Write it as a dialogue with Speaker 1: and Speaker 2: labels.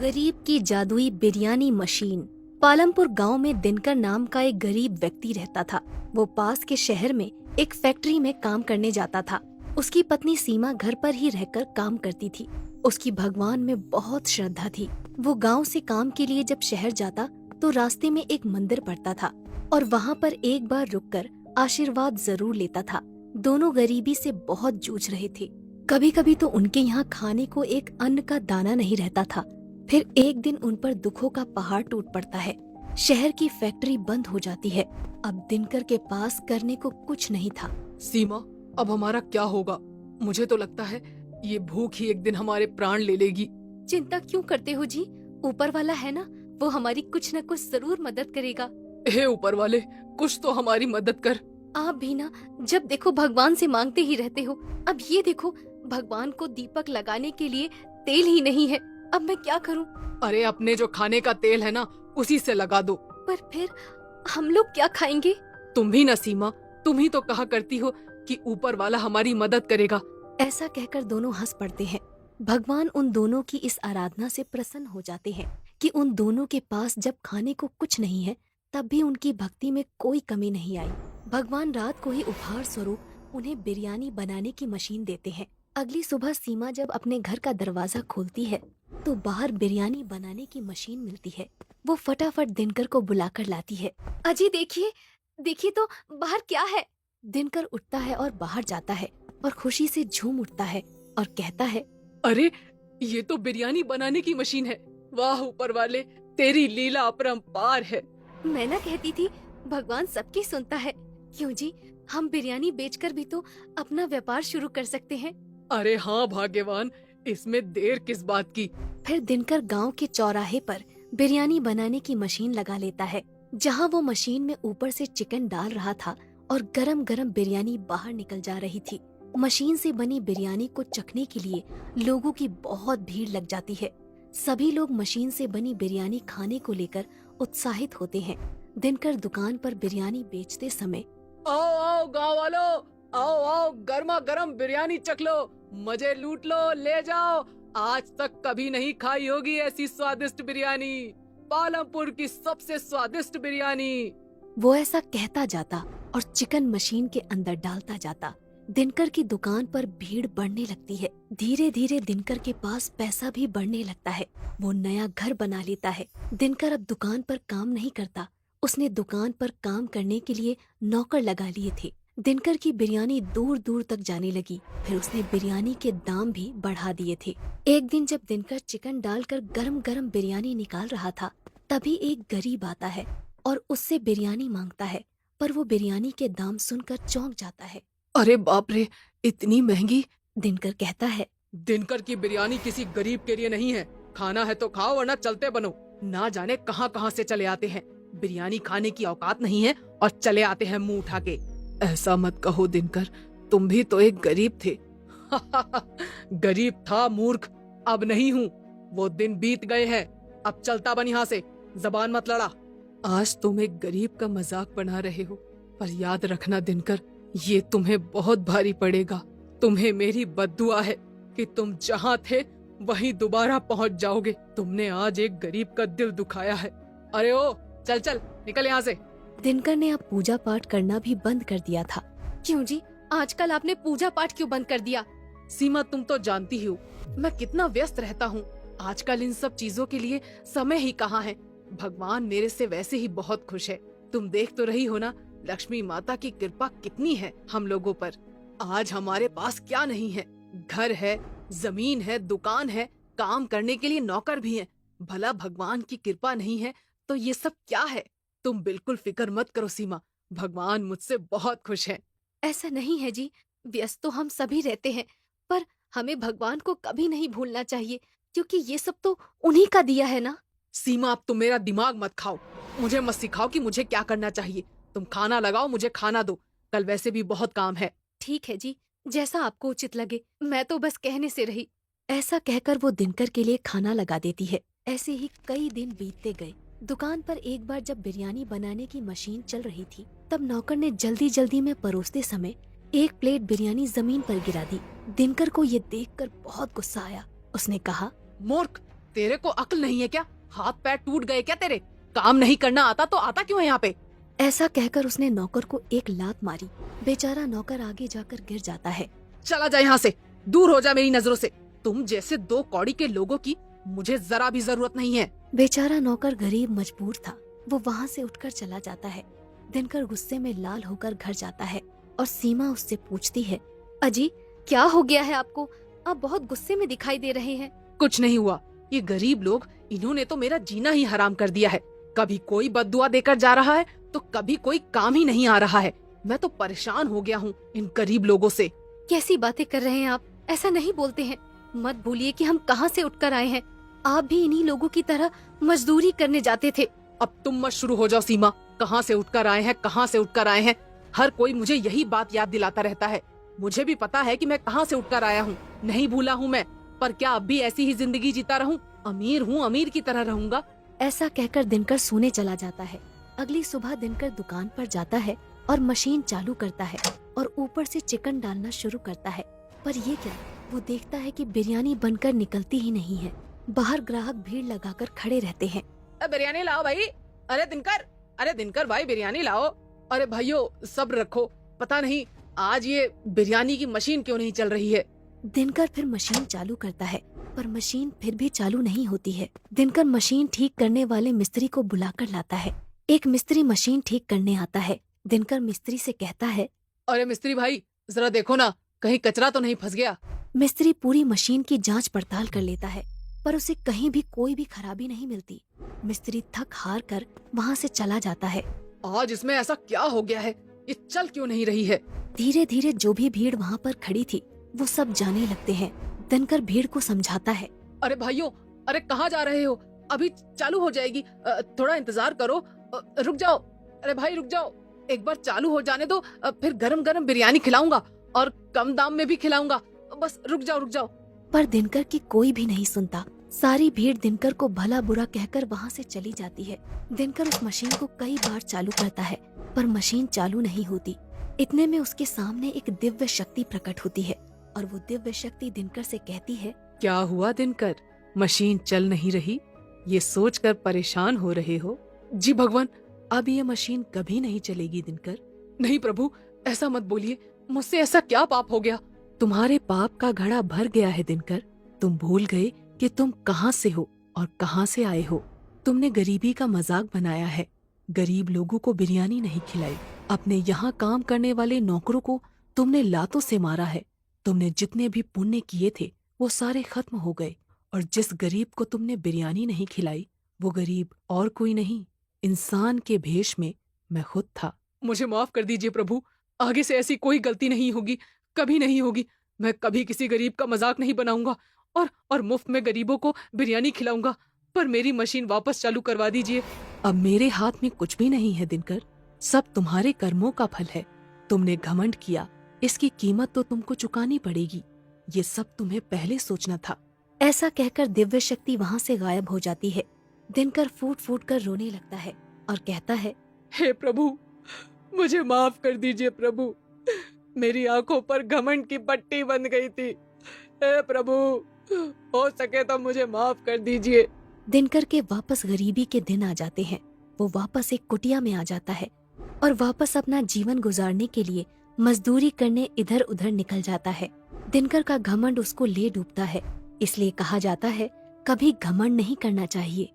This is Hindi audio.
Speaker 1: गरीब की जादुई बिरयानी मशीन। पालमपुर गांव में दिनकर नाम का एक गरीब व्यक्ति रहता था। वो पास के शहर में एक फैक्ट्री में काम करने जाता था। उसकी पत्नी सीमा घर पर ही रहकर काम करती थी। उसकी भगवान में बहुत श्रद्धा थी। वो गांव से काम के लिए जब शहर जाता तो रास्ते में एक मंदिर पड़ता था और वहाँ पर एक बार रुककर आशीर्वाद जरूर लेता था। दोनों गरीबी से बहुत जूझ रहे थे। कभी कभी तो उनके यहाँ खाने को एक अन्न का दाना नहीं रहता था। फिर एक दिन उन पर दुखों का पहाड़ टूट पड़ता है। शहर की फैक्ट्री बंद हो जाती है। अब दिनकर के पास करने को कुछ नहीं था।
Speaker 2: सीमा, अब हमारा क्या होगा? मुझे तो लगता है ये भूख ही एक दिन हमारे प्राण ले लेगी।
Speaker 1: चिंता क्यों करते हो जी? ऊपर वाला है ना, वो हमारी कुछ न कुछ जरूर मदद करेगा।
Speaker 2: हे ऊपर वाले, कुछ तो हमारी मदद कर।
Speaker 1: आप भी ना जब देखो भगवान से मांगते ही रहते हो। अब ये देखो, भगवान को दीपक लगाने के लिए तेल ही नहीं है। अब मैं क्या करूं?
Speaker 2: अरे अपने जो खाने का तेल है ना, उसी से लगा दो।
Speaker 1: पर फिर हम लोग क्या खाएंगे?
Speaker 2: तुम भी ना सीमा, तुम ही तो कहा करती हो कि ऊपर वाला हमारी मदद करेगा।
Speaker 1: ऐसा कहकर दोनों हंस पड़ते हैं। भगवान उन दोनों की इस आराधना से प्रसन्न हो जाते हैं कि उन दोनों के पास जब खाने को कुछ नहीं है तब भी उनकी भक्ति में कोई कमी नहीं आई। भगवान रात को ही उपहार स्वरूप उन्हें बिरयानी बनाने की मशीन देते हैं। अगली सुबह सीमा जब अपने घर का दरवाजा खोलती है तो बाहर बिरयानी बनाने की मशीन मिलती है। वो फटाफट दिनकर को बुलाकर लाती है। अजी देखिए, देखिए तो बाहर क्या है। दिनकर उठता है और बाहर जाता है और खुशी से झूम उठता है और कहता है,
Speaker 2: अरे ये तो बिरयानी बनाने की मशीन है। वाह ऊपर वाले, तेरी लीला अपरंपार है।
Speaker 1: मैं ना कहती थी भगवान सबकी सुनता है। क्यों जी, हम बिरयानी बेचकर भी तो अपना व्यापार शुरू कर सकते हैं।
Speaker 2: अरे हाँ भाग्यवान, इसमें देर किस बात की।
Speaker 1: फिर दिनकर गांव के चौराहे पर बिरयानी बनाने की मशीन लगा लेता है। जहां वो मशीन में ऊपर से चिकन डाल रहा था और गरम गरम बिरयानी बाहर निकल जा रही थी। मशीन से बनी बिरयानी को चखने के लिए लोगों की बहुत भीड़ लग जाती है। सभी लोग मशीन से बनी बिरयानी खाने को लेकर उत्साहित होते हैं। दिनकर दुकान पर बिरयानी बेचते समय,
Speaker 2: आओ आओ गाँव वालों, आओ आओ गर्मा गर्म बिरयानी चख लो, मजे लूट लो, ले जाओ। आज तक कभी नहीं खाई होगी ऐसी स्वादिष्ट बिरयानी, पालमपुर की सबसे स्वादिष्ट बिरयानी।
Speaker 1: वो ऐसा कहता जाता और चिकन मशीन के अंदर डालता जाता। दिनकर की दुकान पर भीड़ बढ़ने लगती है। धीरे धीरे दिनकर के पास पैसा भी बढ़ने लगता है। वो नया घर बना लेता है। दिनकर अब दुकान पर काम नहीं करता। उसने दुकान पर काम करने के लिए नौकर लगा लिए थे। दिनकर की बिरयानी दूर दूर तक जाने लगी। फिर उसने बिरयानी के दाम भी बढ़ा दिए थे। एक दिन जब दिनकर चिकन डालकर गरम गरम बिरयानी निकाल रहा था, तभी एक गरीब आता है और उससे बिरयानी मांगता है। पर वो बिरयानी के दाम सुनकर चौंक जाता है।
Speaker 2: अरे बाप रे, इतनी महंगी।
Speaker 1: दिनकर कहता है,
Speaker 2: दिनकर की बिरयानी किसी गरीब के लिए नहीं है। खाना है तो खाओ वरना चलते बनो। ना जाने कहां कहां से चले आते हैं। बिरयानी खाने की औकात नहीं है और चले आते हैं मुंह उठा के। ऐसा मत कहो दिनकर, तुम भी तो एक गरीब थे। गरीब था मूर्ख, अब नहीं हूँ। वो दिन बीत गए हैं। अब चलता बन यहाँ से, जबान मत लड़ा। आज तुम एक गरीब का मजाक बना रहे हो, पर याद रखना दिनकर, ये तुम्हें बहुत भारी पड़ेगा। तुम्हें मेरी बद्दुआ है कि तुम जहाँ थे वहीं दोबारा पहुँच जाओगे। तुमने आज एक गरीब का दिल दुखाया है। अरे ओ चल चल निकल यहाँ से।
Speaker 1: दिनकर ने अब पूजा पाठ करना भी बंद कर दिया था। क्यों जी, आजकल आपने पूजा पाठ क्यों बंद कर दिया?
Speaker 2: सीमा, तुम तो जानती ही हो मैं कितना व्यस्त रहता हूँ। आजकल इन सब चीजों के लिए समय ही कहाँ है। भगवान मेरे से वैसे ही बहुत खुश है। तुम देख तो रही हो ना, लक्ष्मी माता की कृपा कितनी है हम लोगों पर। आज हमारे पास क्या नहीं है? घर है, जमीन है, दुकान है, काम करने के लिए नौकर भी हैं। भला भगवान की कृपा नहीं है तो ये सब क्या है? तुम बिल्कुल फिक्र मत करो सीमा, भगवान मुझसे बहुत खुश है।
Speaker 1: ऐसा नहीं है जी, व्यस्त तो हम सभी रहते हैं, पर हमें भगवान को कभी नहीं भूलना चाहिए, क्योंकि ये सब तो उन्हीं का दिया है ना।
Speaker 2: सीमा, अब तुम मेरा दिमाग मत खाओ। मुझे मत सिखाओ कि मुझे क्या करना चाहिए। तुम खाना लगाओ, मुझे खाना दो। कल वैसे भी बहुत काम है।
Speaker 1: ठीक है जी, जैसा आपको उचित लगे। मैं तो बस कहने से रही। ऐसा कहकर वो दिनकर के लिए खाना लगा देती है। ऐसे ही कई दिन बीतते गए। दुकान पर एक बार जब बिरयानी बनाने की मशीन चल रही थी, तब नौकर ने जल्दी जल्दी में परोसते समय एक प्लेट बिरयानी जमीन पर गिरा दी। दिनकर को ये देखकर बहुत गुस्सा आया। उसने कहा,
Speaker 2: मूर्ख, तेरे को अक्ल नहीं है क्या? हाथ पैर टूट गए क्या तेरे? काम नहीं करना आता तो आता क्यों है यहाँ पे?
Speaker 1: ऐसा कहकर उसने नौकर को एक लात मारी। बेचारा नौकर आगे जाकर गिर जाता है।
Speaker 2: चला जा यहाँ से, दूर हो जा मेरी नजरों से। तुम जैसे दो कौड़ी के लोगों की मुझे जरा भी जरूरत नहीं है।
Speaker 1: बेचारा नौकर गरीब मजबूर था, वो वहाँ से उठकर चला जाता है। दिनकर गुस्से में लाल होकर घर जाता है और सीमा उससे पूछती है, अजी क्या हो गया है आपको? आप बहुत गुस्से में दिखाई दे रहे हैं।
Speaker 2: कुछ नहीं हुआ, ये गरीब लोग, इन्होंने तो मेरा जीना ही हराम कर दिया है। कभी कोई बद्दुआ देकर जा रहा है तो कभी कोई काम ही नहीं आ रहा है। मैं तो परेशान हो गया हूँ इन गरीब लोगों से।
Speaker 1: कैसी बातें कर रहे हैं आप? ऐसा नहीं बोलते हैं। मत भूलिए कि हम कहाँ से उठकर आए हैं। आप भी इन्हीं लोगों की तरह मजदूरी करने जाते थे।
Speaker 2: अब तुम मत शुरू हो जाओ सीमा। कहाँ से उठकर आए हैं, कहाँ से उठकर आए हैं? हर कोई मुझे यही बात याद दिलाता रहता है। मुझे भी पता है कि मैं कहाँ से उठकर आया हूँ, नहीं भूला हूँ मैं। पर क्या अब भी ऐसी ही जिंदगी जीता रहूं? अमीर हूँ, अमीर की तरह रहूंगा।
Speaker 1: ऐसा कहकर दिनकर सोने चला जाता है। अगली सुबह दिनकर दुकान पर जाता है और मशीन चालू करता है और ऊपर से चिकन डालना शुरू करता है। पर ये क्या, वो देखता है कि बिरयानी बनकर निकलती ही नहीं है। बाहर ग्राहक भीड़ लगाकर खड़े रहते हैं।
Speaker 2: बिरयानी लाओ भाई। अरे दिनकर भाई, बिरयानी लाओ। अरे भाइयों सब्र रखो, पता नहीं आज ये बिरयानी की मशीन क्यों नहीं चल रही है।
Speaker 1: दिनकर फिर मशीन चालू करता है पर मशीन फिर भी चालू नहीं होती है। दिनकर मशीन ठीक करने वाले मिस्त्री को बुलाकर लाता है। एक मिस्त्री मशीन ठीक करने आता है। दिनकर मिस्त्री से कहता है,
Speaker 2: अरे मिस्त्री भाई जरा देखो ना, कहीं कचरा तो नहीं फंस गया।
Speaker 1: मिस्त्री पूरी मशीन की जांच पड़ताल कर लेता है पर उसे कहीं भी कोई भी खराबी नहीं मिलती। मिस्त्री थक हार कर वहाँ से चला जाता है।
Speaker 2: आज इसमें ऐसा क्या हो गया है, ये चल क्यों नहीं रही है?
Speaker 1: धीरे धीरे जो भी भीड़ वहाँ पर खड़ी थी वो सब जाने लगते हैं। दिनकर भीड़ को समझाता है,
Speaker 2: अरे भाइयों, अरे कहाँ जा रहे हो? अभी चालू हो जाएगी, थोड़ा इंतजार करो। रुक जाओ, अरे भाई रुक जाओ, एक बार चालू हो जाने दो, फिर गरम गरम बिरयानी खिलाऊंगा और कम दाम में भी खिलाऊंगा। बस रुक जाओ।
Speaker 1: पर दिनकर की कोई भी नहीं सुनता। सारी भीड़ दिनकर को भला बुरा कहकर वहाँ से चली जाती है। दिनकर उस मशीन को कई बार चालू करता है पर मशीन चालू नहीं होती। इतने में उसके सामने एक दिव्य शक्ति प्रकट होती है और वो दिव्य शक्ति दिनकर से कहती है,
Speaker 2: क्या हुआ दिनकर, मशीन चल नहीं रही? ये सोचकर परेशान हो रहे हो? जी भगवान, अब ये मशीन कभी नहीं चलेगी दिनकर। नहीं प्रभु, ऐसा मत बोलिए, मुझसे ऐसा क्या पाप हो गया? तुम्हारे पाप का घड़ा भर गया है दिनकर। तुम भूल गए कि तुम कहाँ से हो और कहाँ से आए हो। तुमने गरीबी का मजाक बनाया है, गरीब लोगों को बिरयानी नहीं खिलाई। अपने यहाँ काम करने वाले नौकरों को तुमने लातों से मारा है। तुमने जितने भी पुण्य किए थे वो सारे खत्म हो गए और जिस गरीब को तुमने बिरयानी नहीं खिलाई वो गरीब और कोई नहीं, इंसान के भेष में मैं खुद था। मुझे माफ कर दीजिए प्रभु, आगे से ऐसी कोई गलती नहीं होगी, कभी नहीं होगी। मैं कभी किसी गरीब का मजाक नहीं बनाऊंगा और मुफ्त में गरीबों को बिरयानी खिलाऊंगा। पर मेरी मशीन वापस चालू करवा दीजिए। अब मेरे हाथ में कुछ भी नहीं है दिनकर, सब तुम्हारे कर्मों का फल है। तुमने घमंड किया, इसकी कीमत तो तुमको चुकानी पड़ेगी। ये सब तुम्हें पहले सोचना था।
Speaker 1: ऐसा कहकर दिव्य शक्ति वहाँ से गायब हो जाती है। दिनकर फूट फूट कर रोने लगता है और कहता है,
Speaker 2: हे प्रभु, मुझे माफ कर दीजिए प्रभु, मेरी आंखों पर घमंड की पट्टी बंध गई थी। हे प्रभु, हो सके तो मुझे माफ कर दीजिए।
Speaker 1: दिनकर के वापस गरीबी के दिन आ जाते हैं। वो वापस एक कुटिया में आ जाता है और वापस अपना जीवन गुजारने के लिए मजदूरी करने इधर उधर निकल जाता है। दिनकर का घमंड उसको ले डूबता है। इसलिए कहा जाता है, कभी घमंड नहीं करना चाहिए।